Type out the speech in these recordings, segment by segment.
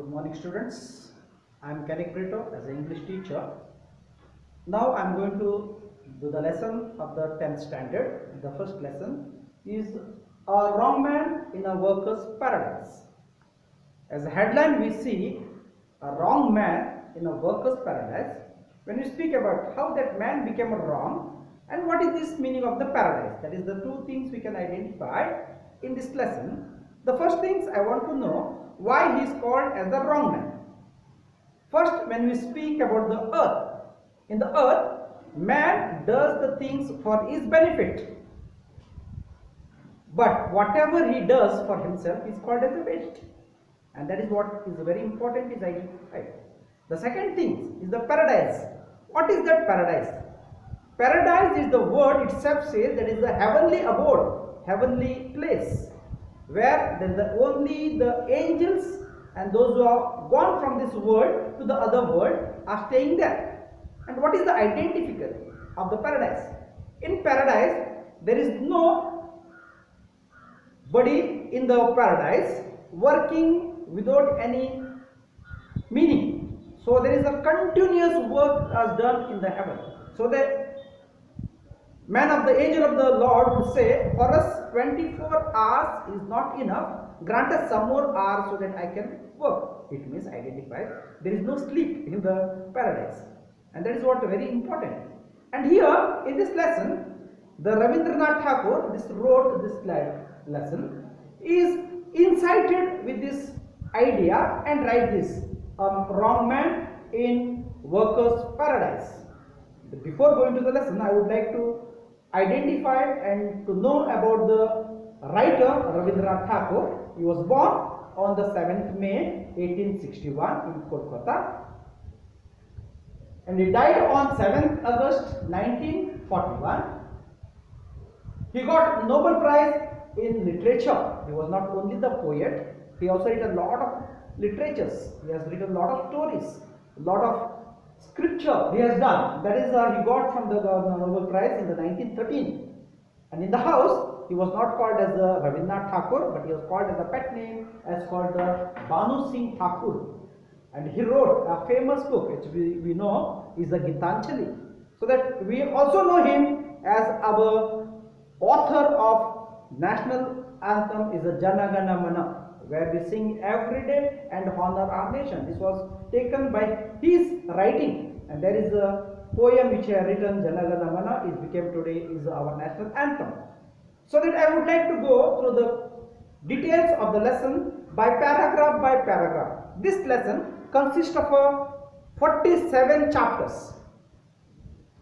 Good morning, students. I am Kanik Brito as an English teacher. Now I am going to do the lesson of the 10th standard. The first lesson is a wrong man in a worker's paradise. As a headline, we see a wrong man in a worker's paradise. When we speak about how that man became wrong and what is this meaning of the paradise, that is the two things we can identify in this lesson. The first things I want to know why he is called as the wrong man. First, when we speak about the earth, in the earth, man does the things for his benefit. But whatever he does for himself is called as a waste. And that is what is very important is identified. The second thing is the paradise. What is that paradise? Paradise is the word itself says that is the heavenly abode, heavenly place, where only the angels and those who have gone from this world to the other world are staying there. And what is the identification of the paradise? In paradise, there is no body in the paradise working without any meaning. So there is a continuous work as done in the heaven. So the man of the angel of the Lord would say, for us 24 hours is not enough. Grant us some more hours so that I can work. It means identify. There is no sleep in the paradise. And that is what very important. And here in this lesson, the Rabindranath Tagore wrote this lesson is incited with this idea and write this wrong man in workers' paradise. Before going to the lesson, I would like to identify and to know about the writer Rabindranath Tagore. He was born on the 7th May 1861 in Kolkata and he died on 7th August 1941. He got Nobel Prize in literature. He was not only the poet, he also wrote a lot of literatures. He has written a lot of stories, a lot of scripture he has done. That is he got from the Nobel Prize in the 1913. And in the house, he was not called as the Rabindranath Tagore, but he was called as a pet name as called the Bhanu Singh Thakur. And he wrote a famous book which we know is the Gitanjali. So that we also know him as our author of national anthem is the Jana Gana Mana, where we sing every day and honor our nation. This was taken by his writing, and there is a poem which he had written, Jana Gana Mana, is became today is our national anthem. So that I would like to go through the details of the lesson by paragraph. This lesson consists of 47 chapters.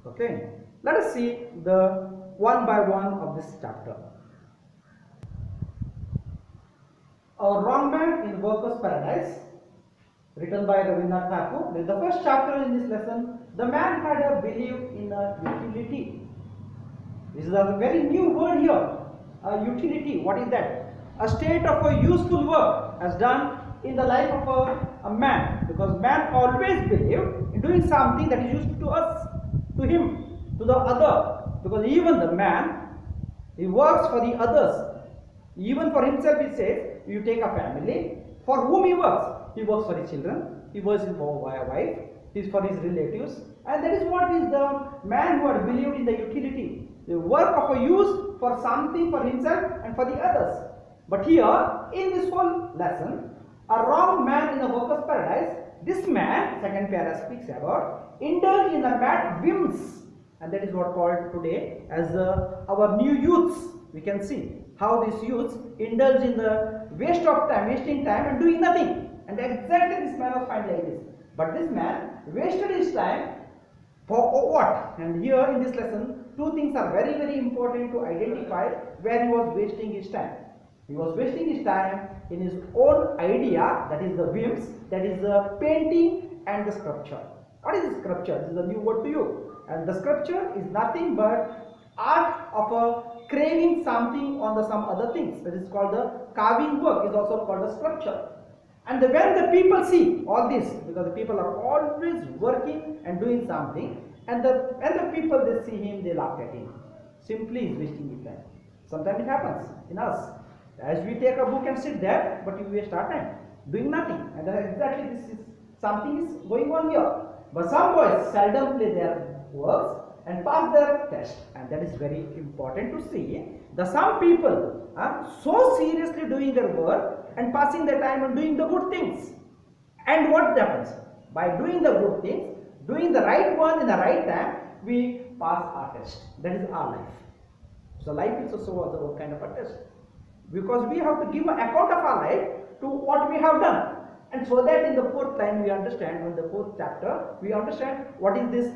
Okay, let us see the one by one of this chapter. A wrong man in workers' paradise, written by Rabindranath Tagore. The first chapter in this lesson, the man had a belief in a utility. This is a very new word here. A utility. What is that? A state of a useful work as done in the life of a man. Because man always believes in doing something that is useful to us, to him, to the other. Because even the man, he works for the others. Even for himself, he says, you take a family, for whom he works. He works for his children, he works for a wife, he is for his relatives, and that is what is the man who had believed in the utility, the work of a use for something for himself and for the others. But here, in this whole lesson, a wrong man in the workers' paradise, this man, second para speaks about, indulged in the mad whims, and that is what called today as our new youths. We can see how these youths indulge in the waste of time, wasting time and doing nothing. And exactly this man was found like this. But this man wasted his time for what? And here in this lesson, two things are very, very important to identify where he was wasting his time. He was wasting his time in his own idea, that is the whims, that is the painting and the sculpture. What is the sculpture? This is a new word to you. And the sculpture is nothing but art of a craving something on some other things. That is called the carving work, is also called the sculpture. And when the people see all this, because the people are always working and doing something, and when the people they see him, they laugh at him. Simply is wasting his time. Sometimes it happens in us. As we take a book and sit there, but we waste our time. doing nothing. And exactly this is something is going on here. But some boys seldom play their works and pass their test, and that is very important to see. The some people are so seriously doing their work and passing their time and doing the good things. And what happens? By doing the good things, doing the right one in the right time, we pass our test. That is our life. So life is also a kind of a test, because we have to give an account of our life to what we have done. And so that in the fourth line we understand, in the fourth chapter, we understand what is this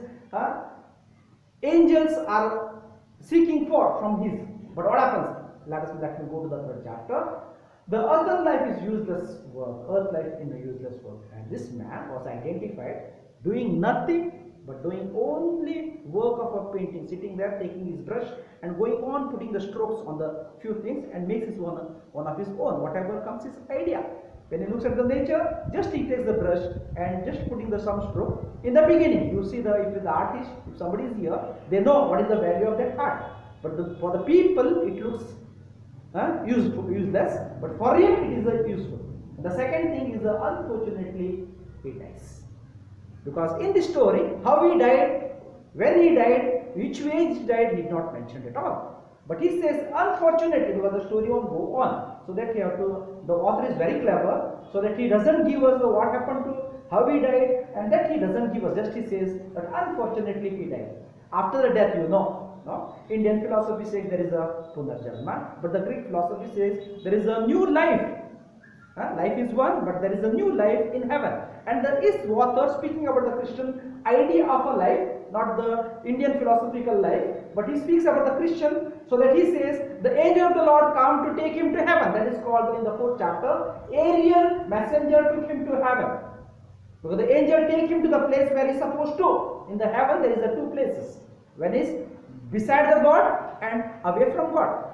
angels are seeking for from his. But what happens? Let me go to the third chapter. The earthly life is useless work, earth life in the useless work. And this man was identified doing nothing but doing only work of a painting, sitting there taking his brush and going on putting the strokes on the few things and makes his one of his own, whatever comes his idea. When he looks at the nature, just he takes the brush and just putting the some stroke. In the beginning, you see if the artist, if somebody is here, they know what is the value of that art. But for the people, it looks useless, but for him it is useful. And the second thing is unfortunately he dies. Because in this story, how he died, when he died, which way he died, he did not mention at all. But he says, unfortunately, because the story won't go on, so that the author is very clever, so that he doesn't give us what happened to, how he died, and that he doesn't give us, just he says that unfortunately he died. After the death, no? Indian philosophy says there is a Punarjanma, but the Greek philosophy says there is a new life. Life is one, but there is a new life in heaven. And there is author speaking about the Christian idea of a life, not the Indian philosophical life, but he speaks about the Christian, so that he says the angel of the Lord come to take him to heaven. That is called in the fourth chapter, Ariel messenger took him to heaven. Because the angel take him to the place where he is supposed to. In the heaven there is the two places. One is beside the God and away from God.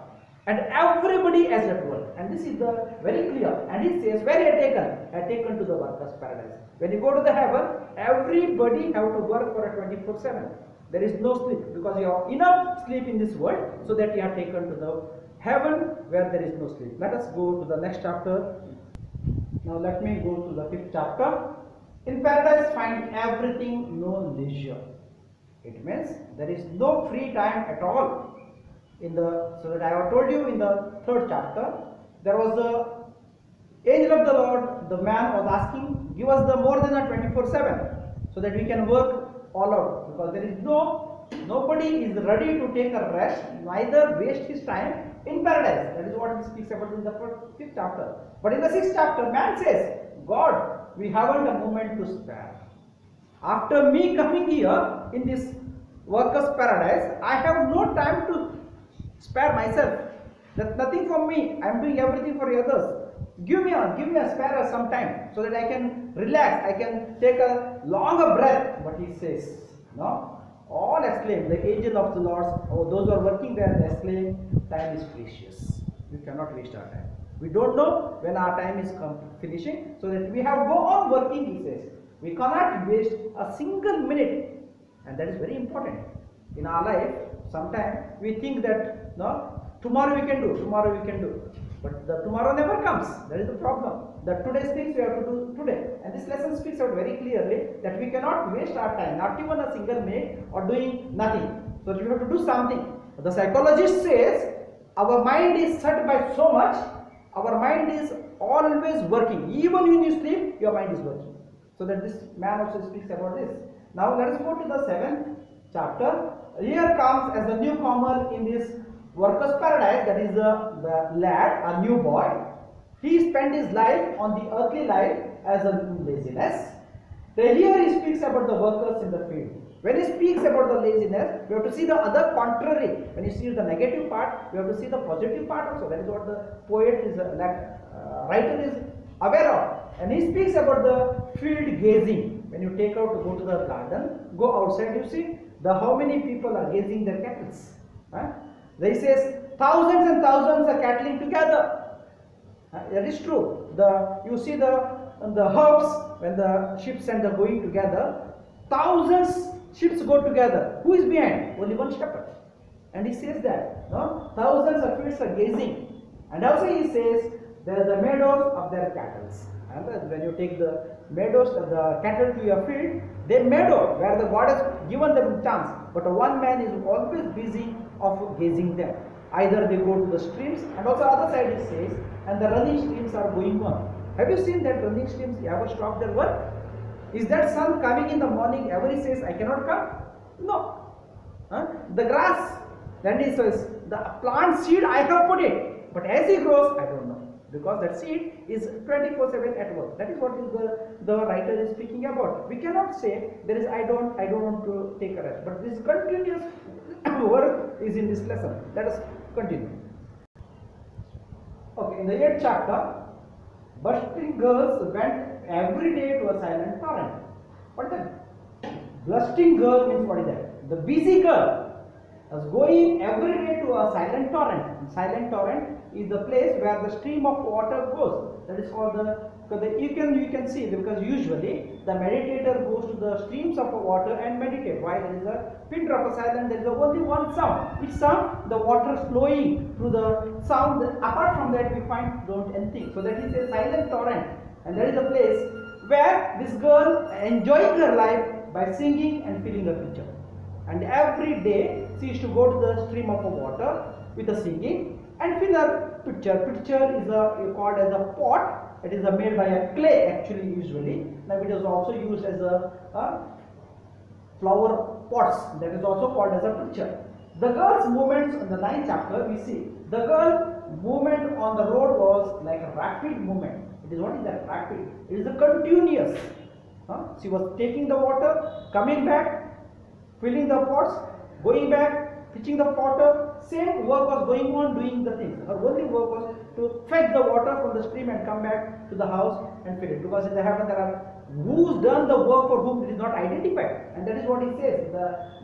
And everybody has that world. And this is the very clear. And he says, where he had taken? Had taken to the workers' paradise. When you go to the heaven, everybody have to work for a 24/7. There is no sleep, because you have enough sleep in this world, so that you are taken to the heaven where there is no sleep. Let us go to the next chapter. Now let me go to the fifth chapter. In paradise find everything, no leisure. It means there is no free time at all. So that I have told you in the third chapter, there was the angel of the Lord, the man was asking, give us the more than a 24/7, so that we can work all out, because there is nobody is ready to take a rest, neither waste his time in paradise. That is what he speaks about in the fifth chapter. But in the sixth chapter, man says, God, we haven't a moment to spare. After me coming here in this workers' paradise, I have no time to spare myself. That's nothing for me. I am doing everything for the others. Give me a spare some time, so that I can relax, I can take a longer breath. But he says, no, all exclaim, the angel of the Lord, those who are working there, they exclaim, time is precious. We cannot waste our time. We don't know when our time is finishing, so that we have to go on working, he says. We cannot waste a single minute, and that is very important. In our life, sometimes we think that, no, tomorrow we can do, but the tomorrow never comes. That is the problem. The today's things we have to do today. And this lesson speaks out very clearly that we cannot waste our time, not even a single minute, or doing nothing. So we have to do something. The psychologist says our mind is set by so much, our mind is always working. Even when you sleep, your mind is working. So that this man also speaks about this. Now let us go to the seventh chapter. Here comes as a newcomer in this workers' paradise, that is the lad, a new boy. He spent his life on the earthly life as a laziness. Then here he speaks about the workers in the field. When he speaks about the laziness, we have to see the other contrary. When you see the negative part, we have to see the positive part also. That is what the poet is, writer is aware of. And he speaks about the field gazing. When you take out to go to the garden, go outside, you see how many people are gazing their cattle. He says thousands and thousands are cattling together. That is true. You see the herbs, when the ships and the going together, thousands ships go together. Who is behind? Only one shepherd. And he says that thousands of fields are gazing. And also he says they are the meadows of their cattle. And when you take the meadows, the cattle to your field, they meadow where the God has given them chance. But one man is always busy of gazing them. Either they go to the streams, and also other side it says, and the running streams are going on. Have you seen that running streams ever stop their work? Is that sun coming in the morning ever he says, I cannot come? No. The grass, then he says, the plant seed I have put it, but as he grows, I don't know. Because that seed is 24/7 at work. That is what is the writer is speaking about. We cannot say there is I don't want to take a rest, but this continuous work is in this lesson. Let us continue. Okay, in the 8th chapter, bustling girls went every day to a silent torrent. What is that? Bustling girl means what is that? The busy girl was going every day to a silent torrent. Silent torrent is the place where the stream of water goes. That is called you can see, because usually the meditator goes to the streams of water and meditate. Why? There is a pin drop of silence. There is only one sound. Which sound? The water flowing through the sound. Apart from that, we don't anything. So that is a silent torrent, and that is a place where this girl enjoying her life by singing and filling a pitcher. And every day she used to go to the stream of water with a singing and fill her pitcher. Pitcher is called as a pot. It is made by a clay actually usually. Now it is also used as a flower pots. That is also called as a pitcher. The girl's movements in the 9th chapter we see. The girl movement on the road was like a rapid movement. It is what is that rapid? It is a continuous. She was taking the water, coming back, filling the pots, going back, pitching the water. Same work was going on, doing the things. Her only work was to fetch the water from the stream and come back to the house and fill it. Because in the heaven there are who's done the work for whom it is not identified. And that is what he says,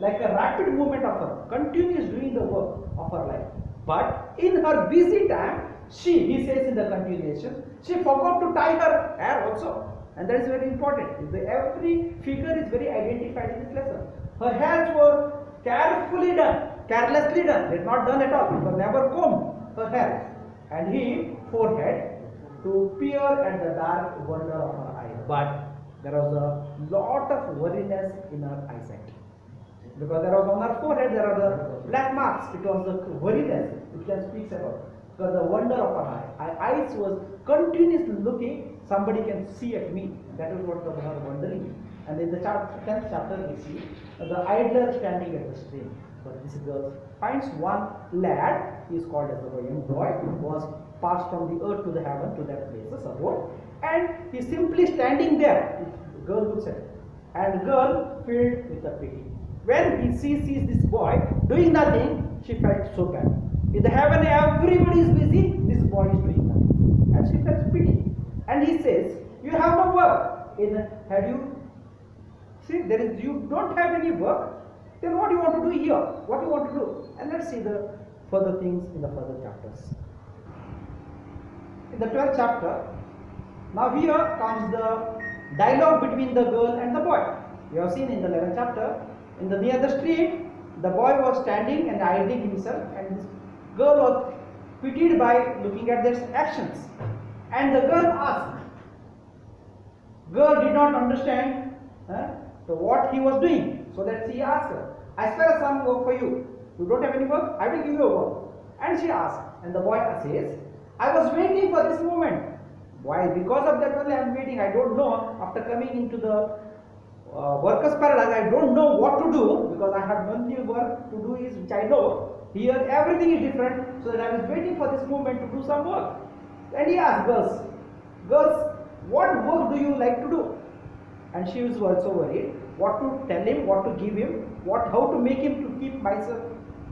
like a rapid movement of her, continuous doing the work of her life. But in her busy time, he says in the continuation, she forgot to tie her hair also. And that is very important. Every figure is very identified in this lesson. Her hairs were carefully done, carelessly done. They did not done at all, because never combed her hair. And he forehead to peer at the dark wonder of her eye. But there was a lot of worriness in her eyesight. Because there was on her forehead, there are the black marks. It was the worriness which can speak about. Because the wonder of her eye. Her eyes was continuously looking, somebody can see at me. That is what was her wondering. And in the 10th chapter we see the idler standing at the stream. But this girl finds one lad, he is called as a young boy, who was passed from the earth to the heaven to that place, abode, and he is simply standing there. The girl looks at him, and the girl filled with a pity. When he sees this boy doing nothing, she felt so bad. In the heaven, everybody is busy, this boy is doing nothing, and she felt pity. And he says, "You have no work. You don't have any work. Then what do you want to do here? What do you want to do?" And let's see the further things in the further chapters. In the 12th chapter, now here comes the dialogue between the girl and the boy. You have seen in the 11th chapter, near the stream, the boy was standing and idling himself, and this girl was pitied by looking at their actions. And the girl asked. Girl did not understand what he was doing, so that she asked her, "I spare some work for you. You don't have any work? I will give you a work." And she asked, and the boy says, "I was waiting for this moment." Why? Because of that only I am waiting. I don't know. After coming into the workers' paradise, I don't know what to do, because I have only work to do which I know. Here everything is different, so that I was waiting for this moment to do some work. And he asked girls, "What work do you like to do?" And she was also worried what to tell him, what to give him, how to make him to keep myself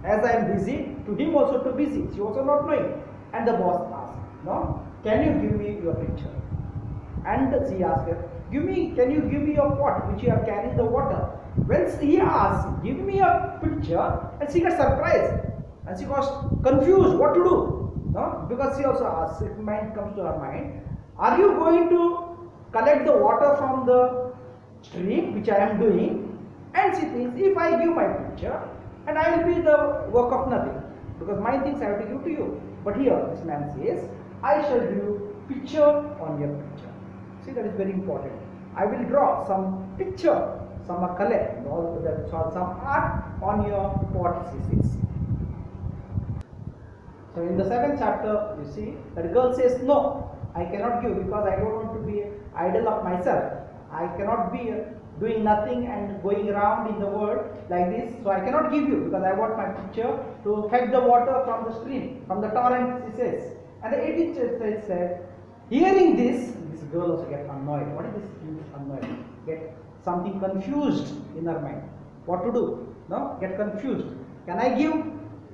as I am busy, to him also to busy. She also not knowing. And the boss asked, "No, can you give me your picture?" And she asked her, "Can you give me your pot which you have carried the water?" When he asked, "Give me a picture," and she got surprised and she was confused what to do. No, because she also asked, mind comes to her mind, "Are you going to collect the water from the stream which I am doing?" And she thinks, if I give my picture, and I will be the work of nothing, because my things I have to give to you. But here this man says, I shall do picture on your picture. See, that is very important. I will draw some picture, some color, some art on your what she says. So in the 7th chapter, you see that girl says, no, I cannot give because I don't want to be idol of myself. I cannot be doing nothing and going around in the world like this. So I cannot give you because I want my picture to fetch the water from the stream, from the torrent, she says. And the 18th chapter said, hearing this girl also gets annoyed. What is this annoyed? Get something confused in her mind. What to do? No? Get confused. Can I give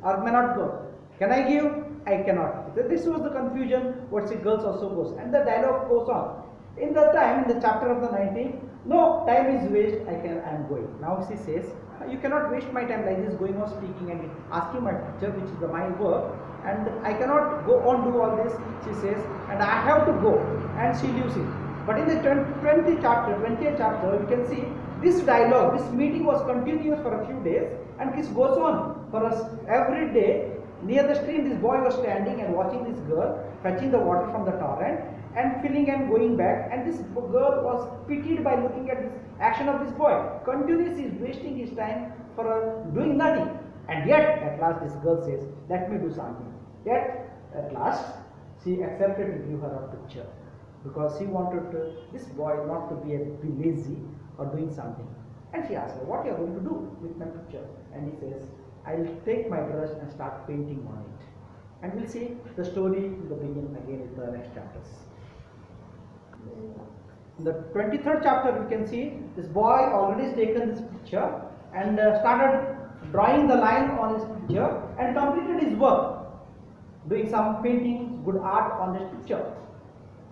or may not go? Can I give? I cannot. This was the confusion what the girls also goes. And the dialogue goes on. In the time, in the chapter of the 19th, no, time is waste, I am going. Now she says, you cannot waste my time like this going on speaking and asking my teacher, which is my work, and I cannot go on do all this, she says, and I have to go, and she leaves it. But in the 20th chapter, you can see this dialogue, this meeting was continuous for a few days, and this goes on for us every day. Near the stream, this boy was standing and watching this girl fetching the water from the torrent and filling and going back, and this girl was pitied by looking at this action of this boy. Continuously is wasting his time for doing nothing, and yet at last this girl says, let me do something. Yet at last she accepted to give her a picture because she wanted this boy not to be lazy or doing something. And she asked her, what you are going to do with my picture? And he says, I will take my brush and start painting on it. And we'll see the story in the beginning again in the next chapters. In the 23rd chapter, we can see this boy already has taken this picture and started drawing the line on his picture and completed his work, doing some painting, good art on this picture.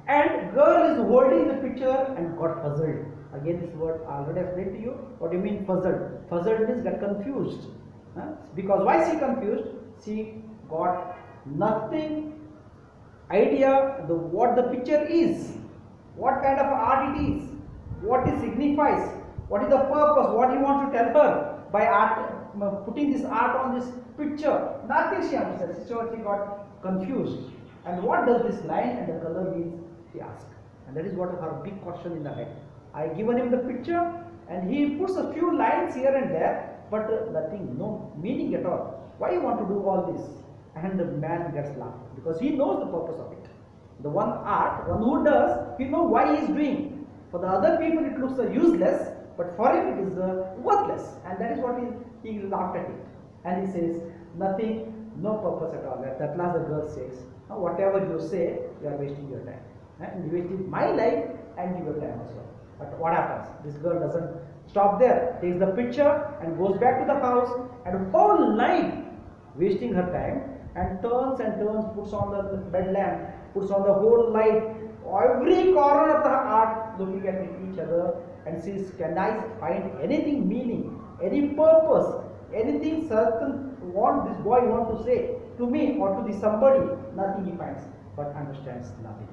And girl is holding the picture and got puzzled. Again, this word I already explained to you. What do you mean puzzled? Puzzled means got confused. Because why she confused? She got nothing idea what the picture is, what kind of art it is, what it signifies, what is the purpose, what you want to tell her by art, putting this art on this picture. Nothing she understands. So she got confused. And what does this line and the color mean? She asked. And that is what her big question in the head. I given him the picture and he puts a few lines here and there, but nothing, no meaning at all. Why you want to do all this? And the man gets laughed because he knows the purpose of it. The one who does, he knows why he is doing. For the other people it looks useless, but for him it is worthless. And that is what he laughed at it. And he says, nothing, no purpose at all. At last the girl says, whatever you say, you are wasting your time. And you wasted my life and your time also. But what happens? This girl doesn't stop there, takes the picture and goes back to the house and whole night wasting her time and turns, puts on the bed lamp, puts on the whole light, every corner of the art, looking at each other and says, can I find anything meaning, any purpose, anything certain this boy want to say to me or to this somebody? Nothing he finds, but understands nothing.